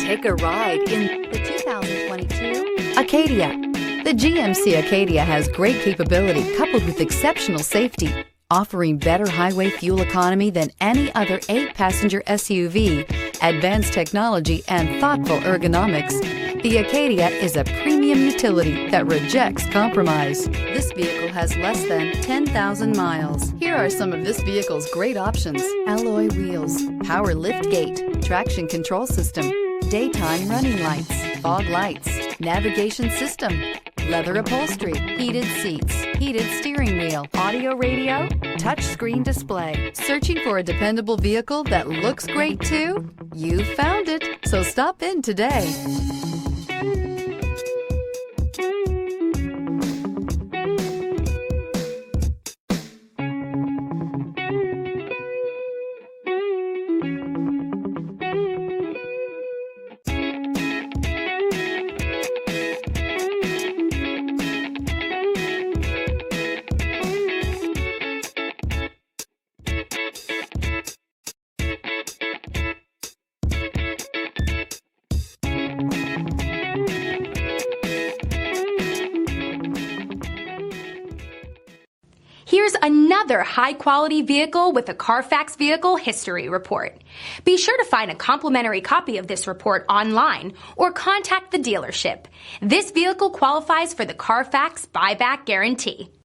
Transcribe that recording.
Take a ride in the 2022 Acadia. The GMC Acadia has great capability coupled with exceptional safety, offering better highway fuel economy than any other 8-passenger SUV, advanced technology, and thoughtful ergonomics. The Acadia is a premium utility that rejects compromise. This vehicle has less than 10,000 miles. Here are some of this vehicle's great options: alloy wheels, power lift gate, traction control system, daytime running lights, fog lights, navigation system, leather upholstery, heated seats, heated steering wheel, audio radio, touchscreen display. Searching for a dependable vehicle that looks great too? You found it, so stop in today. Here's another high-quality vehicle with a Carfax Vehicle History Report. Be sure to find a complimentary copy of this report online or contact the dealership. This vehicle qualifies for the Carfax Buyback Guarantee.